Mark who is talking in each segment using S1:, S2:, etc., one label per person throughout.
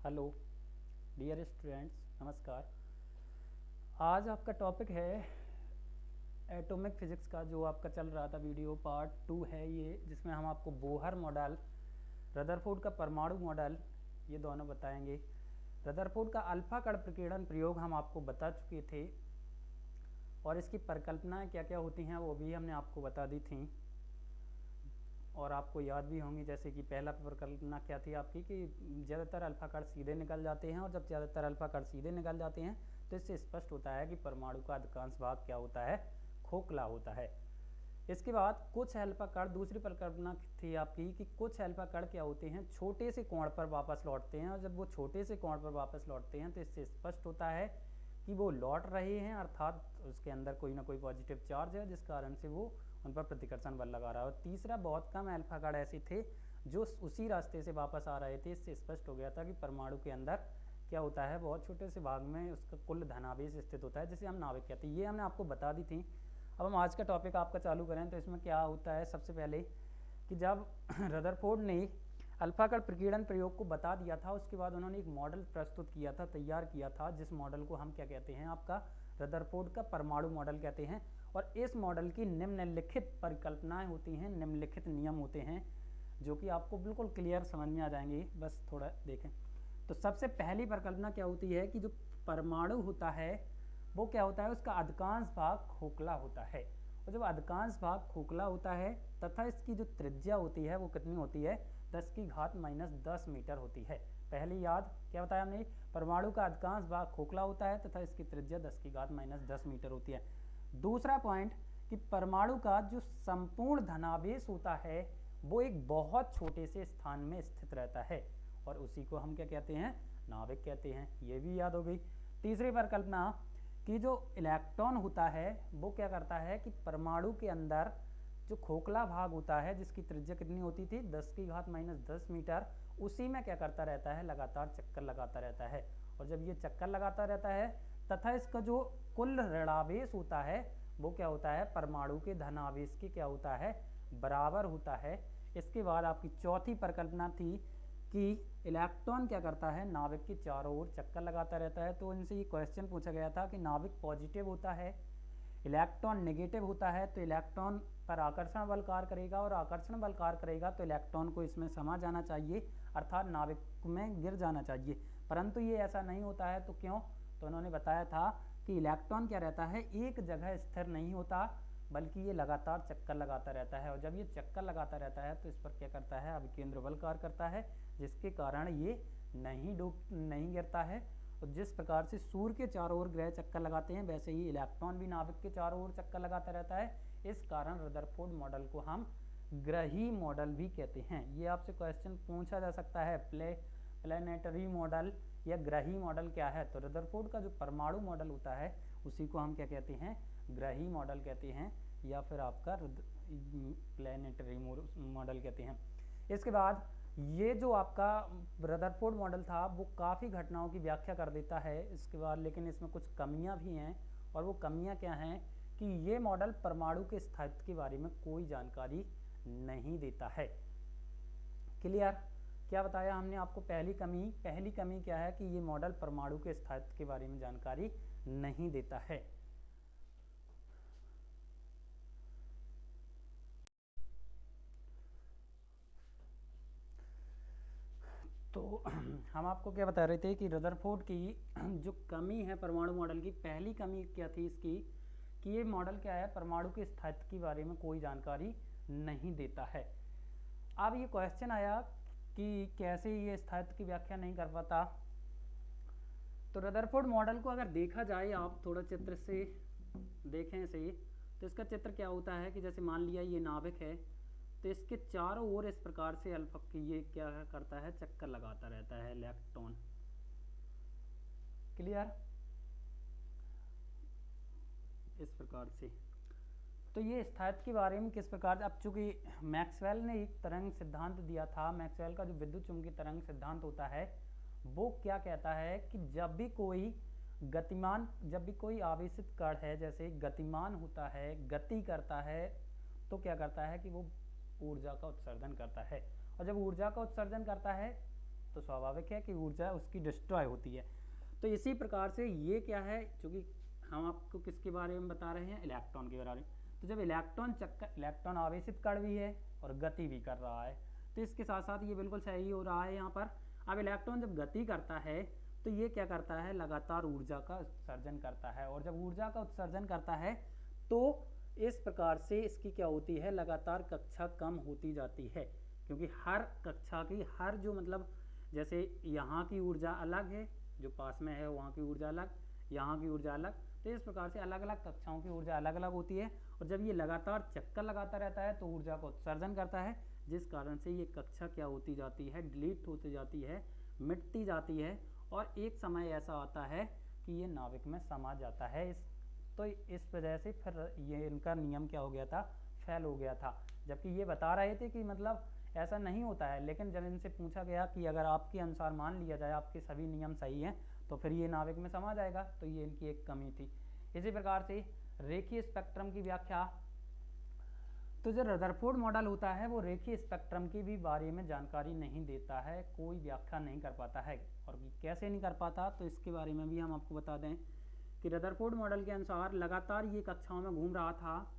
S1: Hello dear students, नमस्कार। आज आपका टॉपिक है एटॉमिक फिजिक्स का, जो आपका चल रहा था वीडियो पार्ट 2 है ये, जिसमें हम आपको बोहर मॉडल, रदरफोर्ड का परमाणु मॉडल, ये दोनों बताएंगे। रदरफोर्ड का अल्फा कण प्रकीर्णन प्रयोग हम आपको बता चुके थे और इसकी परिकल्पनाएं क्या क्या होती हैं वो भी हमने आपको बता दी थी और आपको याद भी होंगी। जैसे कि पहला परिकल्पना क्या थी आपकी कि ज़्यादातर अल्फा कण सीधे निकल जाते हैं, और जब ज़्यादातर अल्फा कण सीधे निकल जाते हैं तो इससे स्पष्ट होता है कि परमाणु का अधिकांश भाग क्या होता है, खोखला होता है। इसके बाद कुछ अल्फा कण, दूसरी परिकल्पना थी आपकी कि कुछ अल्फा कण क्या होते हैं, छोटे से कोण पर वापस लौटते हैं, और जब वो छोटे से कोण पर वापस लौटते हैं तो इससे स्पष्ट होता है कि वो लौट रहे हैं, अर्थात उसके अंदर कोई ना कोई पॉजिटिव चार्ज है जिस कारण से वो उन पर प्रतिकर्षण बल लगा रहा है। और तीसरा, बहुत कम अल्फा कण ऐसे थे जो उसी रास्ते से वापस आ रहे थे। इससे स्पष्ट हो गया था कि परमाणु के अंदर क्या होता है, बहुत छोटे से भाग में उसका कुल धनावेश स्थित होता है, जिसे हम नाभिक कहते हैं। ये हमने आपको बता दी थी। अब हम आज का टॉपिक आपका चालू करें तो इसमें क्या होता है, सबसे पहले कि जब रदरफोर्ड ने अल्फा कण प्रकीर्णन प्रयोग को बता दिया था, उसके बाद उन्होंने एक मॉडल प्रस्तुत किया था, तैयार किया था, जिस मॉडल को हम क्या कहते हैं, आपका रदरफोर्ड का परमाणु मॉडल कहते हैं। और इस मॉडल की निम्नलिखित परिकल्पनाएं होती हैं, निम्नलिखित नियम होते हैं, जो कि आपको बिल्कुल क्लियर समझ में आ जाएंगे, बस थोड़ा देखें। तो सबसे पहली परिकल्पना क्या होती है कि जो परमाणु होता है वो क्या होता है, उसका अधिकांश भाग खोखला होता है। और जब अधिकांश भाग खोखला होता है तथा इसकी जो त्रिज्या होती है वो कितनी होती है, 10⁻⁻10 मीटर होती है। पहली याद क्या बताया हमने, परमाणु का अधिकांश भाग खोखला होता है तथा इसकी त्रिज्या 10⁻⁻10 मीटर होती है। दूसरा पॉइंट कि परमाणु का जो संपूर्ण धनावेश होता है वो एक बहुत छोटे से स्थान में स्थित रहता है, और उसी को हम क्या कहते हैं, नाभिक कहते हैं। ये भी याद हो गई। तीसरी परिकल्पना कि जो इलेक्ट्रॉन होता है वो क्या करता है कि परमाणु के अंदर जो खोखला भाग होता है, जिसकी त्रिज्या कितनी होती थी, 10⁻⁻10 मीटर, उसी में क्या करता रहता है, लगातार चक्कर लगाता रहता है। और जब ये चक्कर लगाता रहता है तथा इसका जो कुल ऋणावेश होता है वो क्या होता है, परमाणु के धनावेश के क्या होता है, बराबर होता है। इसके बाद आपकी चौथी परिकल्पना थी कि इलेक्ट्रॉन क्या करता है, नाभिक के चारों ओर चक्कर लगाता रहता है। तो इनसे ये क्वेश्चन पूछा गया था कि नाभिक पॉजिटिव होता है, इलेक्ट्रॉन नेगेटिव होता है, तो इलेक्ट्रॉन पर आकर्षण बल कार्य करेगा, और आकर्षण बल कार्य करेगा तो इलेक्ट्रॉन को इसमें समा जाना चाहिए, अर्थात नाभिक में गिर जाना चाहिए। परंतु ये ऐसा नहीं होता है, तो क्यों, तो उन्होंने बताया था कि इलेक्ट्रॉन क्या रहता है, एक जगह स्थिर नहीं होता, बल्कि ये लगातार चक्कर लगाता रहता है। और जब ये चक्कर लगाता रहता है तो इस पर क्या करता है, अभिकेंद्र बल कार्य करता है, जिसके कारण ये नहीं गिरता है। और जिस प्रकार से सूर्य के चारों ओर ग्रह चक्कर लगाते हैं, वैसे ही इलेक्ट्रॉन भी नाभिक के चारों ओर चक्कर लगाता रहता है। इस कारण रदरफोर्ड मॉडल को हम ग्रही मॉडल भी कहते हैं। ये आपसे क्वेश्चन पूछा जा सकता है, प्लेनेटरी मॉडल या ग्रही मॉडल क्या है। तो रदरफोर्ड का जो परमाणु मॉडल होता है उसी को हम क्या कहते हैं, ग्रही मॉडल कहते हैं, या फिर आपका प्लेनेटरी मॉडल कहते हैं। इसके बाद ये जो आपका रदरफोर्ड मॉडल था वो काफ़ी घटनाओं की व्याख्या कर देता है इसके बाद, लेकिन इसमें कुछ कमियां भी हैं। और वो कमियां क्या हैं कि ये मॉडल परमाणु के स्थायित्व के बारे में कोई जानकारी नहीं देता है। क्लियर, क्या बताया हमने आपको, पहली कमी क्या है कि ये मॉडल परमाणु के स्थायित्व के बारे में जानकारी नहीं देता है। तो हम आपको क्या बता रहे थे कि रदरफोर्ड की जो कमी है परमाणु मॉडल की, पहली कमी क्या थी इसकी कि ये मॉडल क्या है, परमाणु के स्थायित्व के बारे में कोई जानकारी नहीं देता है। अब ये क्वेश्चन आया कि कैसे ये स्थायित्व की व्याख्या नहीं कर पाता। तो रदरफोर्ड मॉडल को अगर देखा जाए, आप थोड़ा चित्र से देखें इसे, तो इसका चित्र क्या होता है कि जैसे मान लिया ये नाभिक है, तो इसके चारों ओर इस प्रकार से अल्फा ये क्या करता है, चक्कर लगाता रहता है इलेक्ट्रॉन। क्लियर, इस प्रकार से। तो ये स्थायित्व के बारे में किस प्रकार, अब चूंकि मैक्सवेल ने एक तरंग सिद्धांत दिया था, मैक्सवेल का जो विद्युत चुंबकीय तरंग सिद्धांत होता है वो क्या कहता है कि जब भी कोई आवेशित कण है, जैसे गतिमान होता है, गति करता है, तो क्या करता है कि वो ऊर्जा का उत्सर्जन करता है। और जब ऊर्जा का उत्सर्जन करता है तो स्वाभाविक है कि ऊर्जा उसकी डिस्ट्रॉय होती है। तो इसी प्रकार से ये क्या है, चूँकि हम आपको किसके बारे में बता रहे हैं, इलेक्ट्रॉन के बारे में। तो जब इलेक्ट्रॉन आवेशित कण भी है और गति भी कर रहा है, तो इसके साथ साथ ये बिल्कुल सही हो रहा है यहाँ पर। अब इलेक्ट्रॉन जब गति करता है तो ये क्या करता है, लगातार ऊर्जा का उत्सर्जन करता है, और जब ऊर्जा का उत्सर्जन करता है तो इस प्रकार से इसकी क्या होती है, लगातार कक्षा कम होती जाती है, क्योंकि हर कक्षा की हर जो मतलब जैसे यहाँ की ऊर्जा अलग है, जो पास में है वहाँ की ऊर्जा अलग, यहाँ की ऊर्जा अलग, तो इस प्रकार से अलग अलग कक्षाओं की ऊर्जा अलग अलग होती है। और जब ये लगातार चक्कर लगाता रहता है तो ऊर्जा को उत्सर्जन करता है, जिस कारण से ये कक्षा क्या होती जाती है, डिलीट होती जाती है, मिटती जाती है, और एक समय ऐसा आता है कि ये नाभिक में समा जाता है। तो इस वजह से फिर ये इनका नियम क्या हो गया था, फेल हो गया था। जबकि ये बता रहे थे कि मतलब ऐसा नहीं होता है, लेकिन जब इनसे पूछा गया कि अगर आपके अनुसार मान लिया जाए आपके सभी नियम सही हैं तो फिर ये नाभिक में समा जाएगा, तो ये इनकी एक कमी थी। इसी प्रकार से रेखीय स्पेक्ट्रम की व्याख्या, तो जो रदरफोर्ड मॉडल होता है वो रेखीय स्पेक्ट्रम की भी बारे में जानकारी नहीं देता है, कोई व्याख्या नहीं कर पाता है। और कैसे नहीं कर पाता, तो इसके बारे में भी हम आपको बता दें कि रदरफोर्ड मॉडल के अनुसार लगातार ये कक्षाओं में घूम रहा था,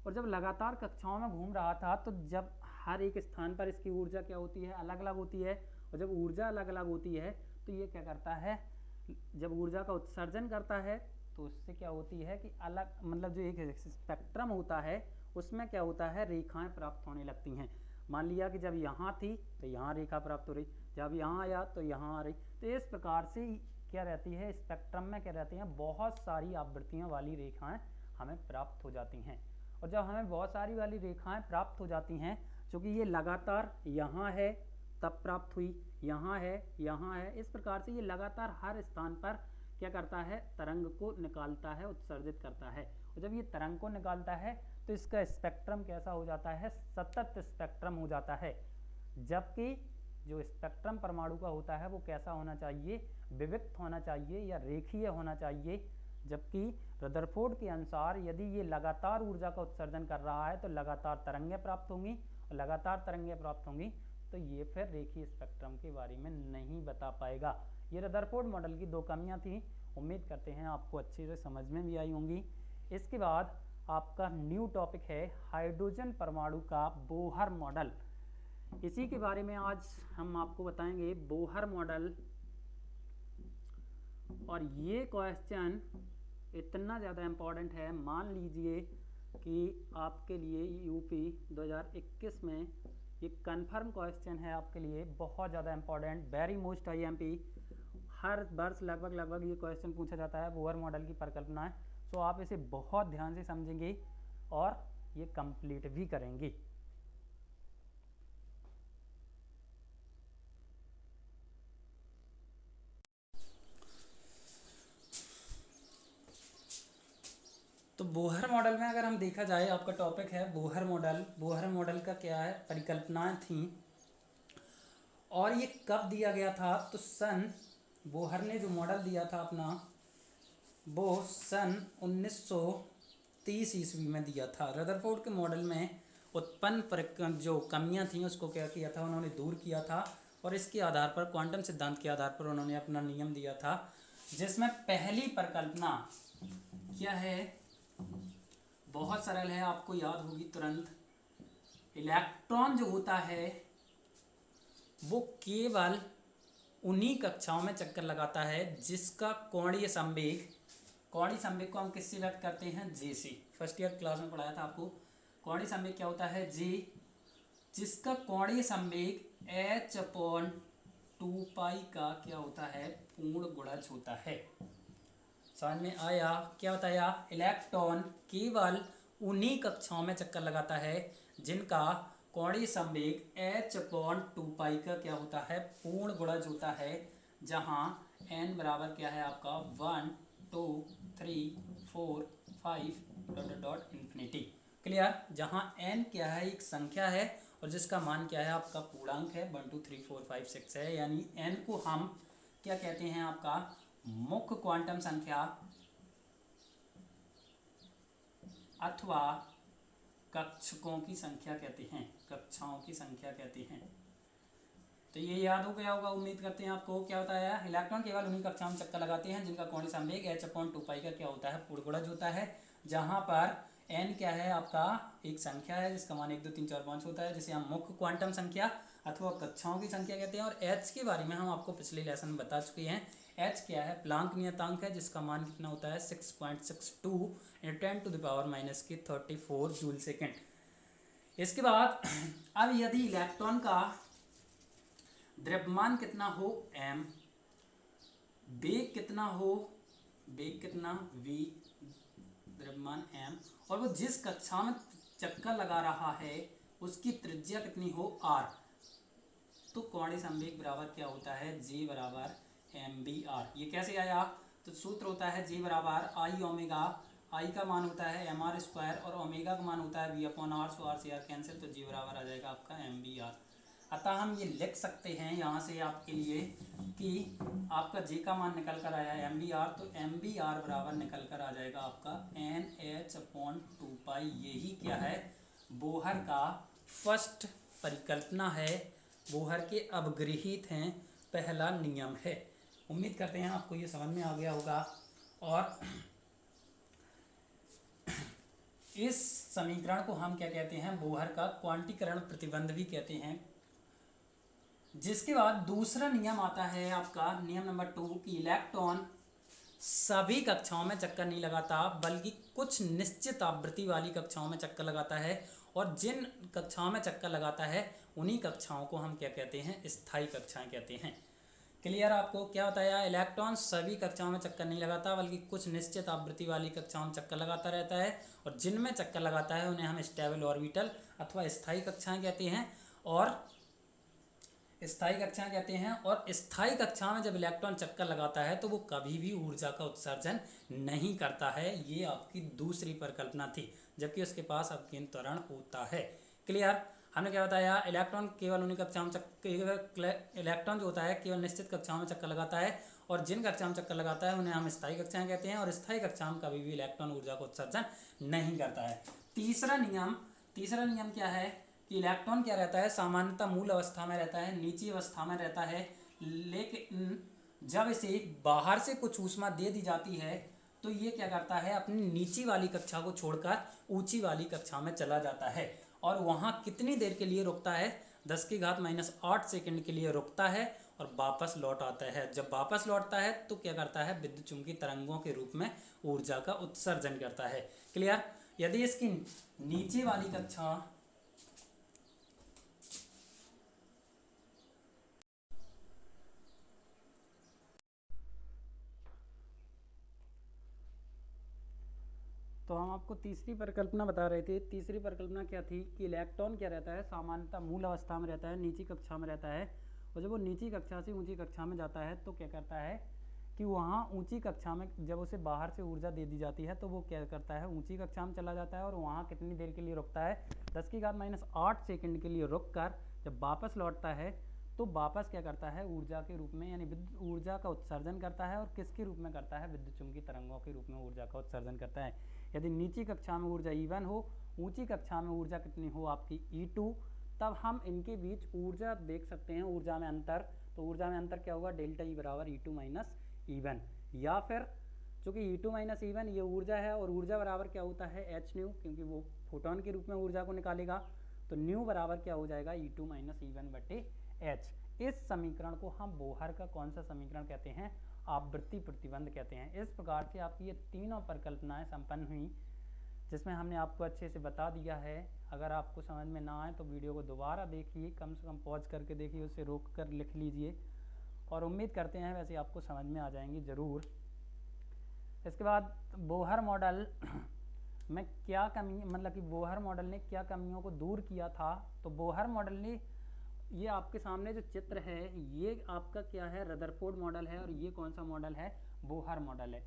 S1: और जब लगातार कक्षाओं में घूम रहा था तो जब हर एक स्थान पर इसकी ऊर्जा क्या होती है, अलग अलग होती है, और जब ऊर्जा अलग अलग होती है तो ये क्या करता है, जब ऊर्जा का उत्सर्जन करता है तो उससे क्या होती है कि अलग मतलब जो एक स्पेक्ट्रम होता है उसमें क्या होता है, रेखाएं प्राप्त होने लगती हैं। मान लिया कि जब यहाँ थी तो यहाँ रेखा प्राप्त हो रही, जब यहाँ आया तो यहाँ आ रही। तो इस प्रकार से क्या रहती है, स्पेक्ट्रम में क्या रहती हैं, बहुत सारी आवृत्तियों वाली रेखाएं हमें प्राप्त हो जाती हैं। और जब हमें बहुत सारी वाली रेखाएं प्राप्त हो जाती हैं, क्योंकि ये लगातार यहाँ है तब प्राप्त हुई, यहाँ है, इस प्रकार से ये लगातार हर स्थान पर क्या करता है, तरंग को निकालता है, उत्सर्जित करता है। और जब ये तरंग को निकालता है तो इसका स्पेक्ट्रम कैसा हो जाता है, सतत स्पेक्ट्रम हो जाता है। जबकि जो स्पेक्ट्रम परमाणु का होता है वो कैसा होना चाहिए, विविक्त होना चाहिए या रेखीय होना चाहिए। जबकि रदरफोर्ड के अनुसार यदि ये लगातार ऊर्जा का उत्सर्जन कर रहा है तो लगातार तरंगें प्राप्त होंगी, और लगातार तरंगें प्राप्त होंगी तो ये फिर रेखीय स्पेक्ट्रम के बारे में नहीं बता पाएगा। ये रदरफोर्ड मॉडल की दो कमियां थी, उम्मीद करते हैं आपको अच्छे से समझ में भी आई होंगी। इसके बाद आपका न्यू टॉपिक है हाइड्रोजन परमाणु का बोहर मॉडल। इसी के बारे में आज हम आपको बताएंगे, बोहर मॉडल। और ये क्वेश्चन इतना ज़्यादा इम्पोर्टेंट है, मान लीजिए कि आपके लिए यूपी 2021 में ये कंफर्म क्वेश्चन है आपके लिए, बहुत ज़्यादा इम्पोर्टेंट, वेरी मोस्ट आईएमपी। हर वर्ष लगभग ये क्वेश्चन पूछा जाता है, बोहर मॉडल की परिकल्पना है। सो आप इसे बहुत ध्यान से समझेंगे और ये कंप्लीट भी करेंगे। तो बोहर मॉडल में अगर हम देखा जाए, आपका टॉपिक है बोहर मॉडल। बोहर मॉडल का क्या है, परिकल्पनाएं थी, और ये कब दिया गया था, तो बोहर ने जो मॉडल दिया था अपना, वो सन 1930 ईस्वी में दिया था। रदरफोर्ड के मॉडल में उत्पन्न जो कमियां थी उसको क्या किया था, उन्होंने दूर किया था, और इसके आधार पर क्वांटम सिद्धांत के आधार पर उन्होंने अपना नियम दिया था, जिसमें पहली परिकल्पना क्या है, बहुत सरल है, आपको याद होगी तुरंत। इलेक्ट्रॉन जो होता है वो केवल उन्हीं कक्षाओं में चक्कर लगाता है जिसका कोणीय संवेग को हम किससे व्यक्त करते हैं, जे से। फर्स्ट ईयर क्लास में पढ़ाया था आपको, कोणीय संवेग क्या होता है, जे, जिसका कोणीय संवेग h/2π का क्या होता है, पूर्ण गुणज होता है। समझ में आया, क्या बताया, इलेक्ट्रॉन केवल उन्हीं कक्षाओं में चक्कर लगाता है जिनका कोणीय संवेग h/2π का क्या होता है, पूर्ण गुणज होता है, जहां n बराबर क्या है आपका 1 2 3 4 5 इंफिनिटी। क्लियर, जहां n क्या है, एक संख्या है, और जिसका मान क्या है आपका पूर्णांक है, 1 2 3 4 5 6 है। यानी n को हम क्या कहते हैं, आपका मुख्य क्वांटम संख्या अथवा कक्षकों की संख्या कहते हैं, कक्षाओं की संख्या कहते हैं। तो ये याद हो गया होगा, उम्मीद करते हैं आपको। क्या होता है, इलेक्ट्रॉन केवल उन्हीं कक्षाओं में चक्कर लगाते हैं जिनका कोणीय संवेग h/2π का क्या होता है, पूर्णगुणज होता है, जहां पर n क्या है आपका एक संख्या है जिसका मान 1 2 3 4 5 होता है, जिसे हम मुख्य क्वांटम संख्या अथवा कक्षाओं की संख्या कहते हैं। और h के बारे में हम आपको पिछले लेसन में बता चुके हैं। h क्या है, प्लांक नियतांक है, जिसका मान कितना होता है 6.62 × 10⁻³ जूल सेकेंड। इसके बाद अब यदि इलेक्ट्रॉन का द्रव्यमान कितना हो m, वेग कितना हो, वेग कितना v, द्रव्यमान m, और वो जिस कक्षा में चक्कर लगा रहा है उसकी त्रिज्या कितनी हो r, तो कोणीय संवेग बराबर क्या होता है, J बराबर mvr। ये कैसे आया, तो सूत्र होता है J बराबर I ओमेगा, I का मान होता है mr² और ओमेगा का मान होता है v/r, सो r से r कैंसिल, तो J बराबर आ जाएगा आपका mvr। अतः हम ये लिख सकते हैं यहाँ से आपके लिए कि आपका J का मान निकल कर आया है mvr, तो mvr बराबर निकल कर आ जाएगा आपका nh/2π। यही क्या है, बोहर का फर्स्ट परिकल्पना है, बोहर के अवगृहित हैं पहला नियम है। उम्मीद करते हैं आपको ये समझ में आ गया होगा। और इस समीकरण को हम क्या कहते हैं, बोहर का क्वांटीकरण प्रतिबंध भी कहते हैं। जिसके बाद दूसरा नियम आता है आपका नियम नंबर 2 कि इलेक्ट्रॉन सभी कक्षाओं में चक्कर नहीं लगाता बल्कि कुछ निश्चित आवृत्ति वाली कक्षाओं में चक्कर लगाता है, और जिन कक्षाओं में चक्कर लगाता है उन्हीं कक्षाओं को हम क्या कहते हैं, स्थायी कक्षाएं कहते हैं। क्लियर आपको क्या बताया, इलेक्ट्रॉन सभी कक्षाओं में चक्कर नहीं लगाता बल्कि कुछ निश्चित आवृत्ति वाली कक्षाओं में चक्कर लगाता रहता है, और जिनमें चक्कर लगाता है उन्हें हम स्टेबल ऑर्बिटल अथवा स्थायी कक्षाएं कहते हैं। और स्थायी कक्षाएं कहते हैं। और स्थायी कक्षा में जब इलेक्ट्रॉन चक्कर लगाता है तो वो कभी भी ऊर्जा का उत्सर्जन नहीं करता है। ये आपकी दूसरी परिकल्पना थी, जबकि उसके पास अपकेंद्र त्वरण होता है। क्लियर, हमने क्या बताया, इलेक्ट्रॉन केवल उन्हीं कक्षाओं में इलेक्ट्रॉन जो होता है केवल निश्चित कक्षाओं में चक्कर लगाता है, और जिन कक्षा में चक्कर लगाता है उन्हें हम स्थायी कक्षाएं कहते हैं, और स्थायी कक्षा में कभी भी इलेक्ट्रॉन ऊर्जा का उत्सर्जन नहीं करता है। तीसरा नियम क्या है कि इलेक्ट्रॉन क्या रहता है, सामान्यतः मूल अवस्था में रहता है, नीची अवस्था में रहता है, लेकिन जब इसे बाहर से कुछ ऊष्मा दे दी जाती है तो ये क्या करता है, अपनी नीची वाली कक्षा को छोड़कर ऊंची वाली कक्षा में चला जाता है, और वहाँ कितनी देर के लिए रुकता है, 10⁻⁸ सेकंड के लिए रुकता है और वापस लौट आता है। जब वापस लौटता है तो क्या करता है, विद्युत चुम्बकीय तरंगों के रूप में ऊर्जा का उत्सर्जन करता है। क्लियर, यदि इसकी नीचे वाली कक्षा तो हम आपको तीसरी परिकल्पना बता रहे थे। तीसरी परिकल्पना क्या थी कि इलेक्ट्रॉन क्या रहता है, सामान्यतः मूल अवस्था में रहता है, नीची कक्षा में रहता है, और जब वो नीची कक्षा से ऊंची कक्षा में जाता है तो क्या करता है कि वहाँ ऊंची कक्षा में जब उसे बाहर से ऊर्जा दे दी जाती है तो वो क्या करता है, ऊंची कक्षा में चला जाता है, और वहाँ कितनी देर के लिए रुकता है, 10⁻⁸ सेकंड के लिए रुक कर जब वापस लौटता है तो वापस क्या करता है, ऊर्जा के रूप में यानी विद्युत ऊर्जा का उत्सर्जन करता है। और किसके रूप में करता है, विद्युत चुम्बकीय तरंगों के रूप में ऊर्जा का उत्सर्जन करता है। यदि नीची कक्षा में ऊर्जा E1 हो, ऊंची कक्षा में ऊर्जा कितनी हो आपकी E2, तब हम इनके बीच ऊर्जा देख सकते हैं, ऊर्जा में अंतर। तो ऊर्जा में अंतर क्या होगा, डेल्टा E बराबर E2 - E1, या फिर चूंकि E2 - E1 ये ऊर्जा है, और ऊर्जा बराबर क्या होता है h न्यू, क्योंकि वो फोटोन के रूप में ऊर्जा को निकालेगा, तो न्यू बराबर क्या हो जाएगा, E2 - E1 बटे h। इस समीकरण को हम बोहर का कौन सा समीकरण कहते हैं, आवृत्ति प्रतिबंध कहते हैं। इस प्रकार से आपकी ये तीनों परिकल्पनाएं संपन्न हुई, जिसमें हमने आपको अच्छे से बता दिया है। अगर आपको समझ में ना आए तो वीडियो को दोबारा देखिए, कम से कम पॉज करके देखिए, उसे रोक कर लिख लीजिए, और उम्मीद करते हैं वैसे आपको समझ में आ जाएंगी ज़रूर। इसके बाद बोहर मॉडल में क्या कमी, मतलब कि बोहर मॉडल ने क्या कमियों को दूर किया था। तो बोहर मॉडल ने, ये आपके सामने जो चित्र है ये आपका क्या है, रदरफोर्ड मॉडल है, और ये कौन सा मॉडल है, बोहर मॉडल है।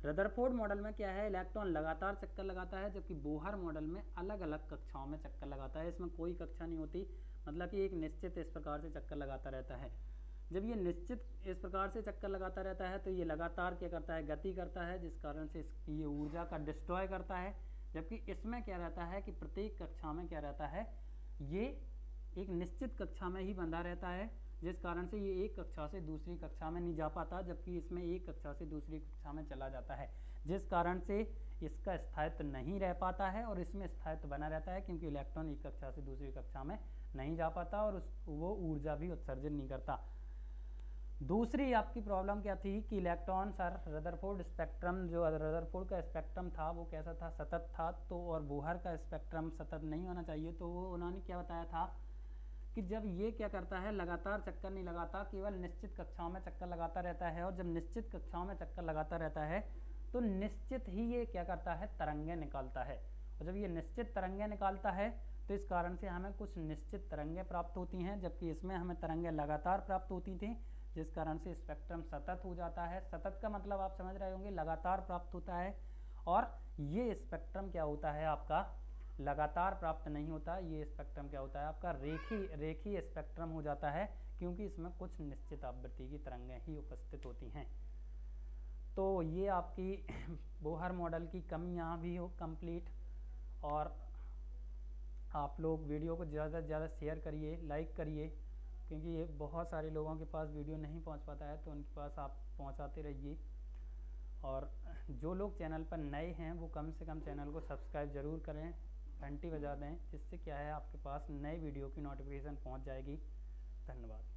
S1: रदरफोर्ड मॉडल में क्या है, इलेक्ट्रॉन लगातार चक्कर लगाता है, जबकि बोहर मॉडल में अलग अलग कक्षाओं में चक्कर लगाता है। इसमें कोई कक्षा नहीं होती, मतलब कि एक निश्चित इस प्रकार से चक्कर लगाता रहता है। जब ये निश्चित इस प्रकार से चक्कर लगाता रहता है तो ये लगातार क्या करता है, गति करता है, जिस कारण से ये ऊर्जा का डिस्ट्रॉय करता है। जबकि इसमें क्या रहता है कि प्रत्येक कक्षा में क्या रहता है, ये एक निश्चित कक्षा में ही बंधा रहता है, जिस कारण से ये एक कक्षा से दूसरी कक्षा में नहीं जा पाता, जबकि इसमें एक कक्षा से दूसरी कक्षा में चला जाता है, जिस कारण से इसका स्थायित्व नहीं रह पाता है और इसमें स्थायित्व बना रहता है, क्योंकि इलेक्ट्रॉन एक कक्षा से दूसरी कक्षा में नहीं जा पाता और वो ऊर्जा भी उत्सर्जन नहीं करता। दूसरी आपकी प्रॉब्लम क्या थी कि इलेक्ट्रॉन सर रदरफोर्ड स्पेक्ट्रम, जो रदरफोर्ड का स्पेक्ट्रम था वो कैसा था, सतत था, तो और बोहर का स्पेक्ट्रम सतत नहीं होना चाहिए। तो वो उन्होंने क्या बताया था कि जब ये क्या करता है, लगातार चक्कर नहीं लगाता, केवल निश्चित कक्षाओं में चक्कर लगाता रहता है, और जब निश्चित कक्षाओं में चक्कर लगाता रहता है तो निश्चित ही ये क्या करता है, तरंगें निकालता है। और जब ये निश्चित तरंगें निकालता है तो इस कारण से हमें कुछ निश्चित तरंगें प्राप्त होती हैं, जबकि इसमें हमें तरंगें लगातार प्राप्त होती थी, जिस कारण से स्पेक्ट्रम सतत हो जाता है। सतत का मतलब आप समझ रहे होंगे, लगातार प्राप्त होता है। और ये स्पेक्ट्रम क्या होता है आपका, लगातार प्राप्त नहीं होता, ये स्पेक्ट्रम क्या होता है आपका, रेखीय स्पेक्ट्रम हो जाता है, क्योंकि इसमें कुछ निश्चित आवृत्ति की तरंगें ही उपस्थित होती हैं। तो ये आपकी बोहर मॉडल की कमियां भी हो कंप्लीट। और आप लोग वीडियो को ज़्यादा से ज़्यादा शेयर करिए, लाइक करिए, क्योंकि ये बहुत सारे लोगों के पास वीडियो नहीं पहुंच पाता है, तो उनके पास आप पहुंचाते रहिए। और जो लोग चैनल पर नए हैं वो कम से कम चैनल को सब्सक्राइब ज़रूर करें, घंटी बजा दें, जिससे क्या है आपके पास नए वीडियो की नोटिफिकेशन पहुंच जाएगी। धन्यवाद।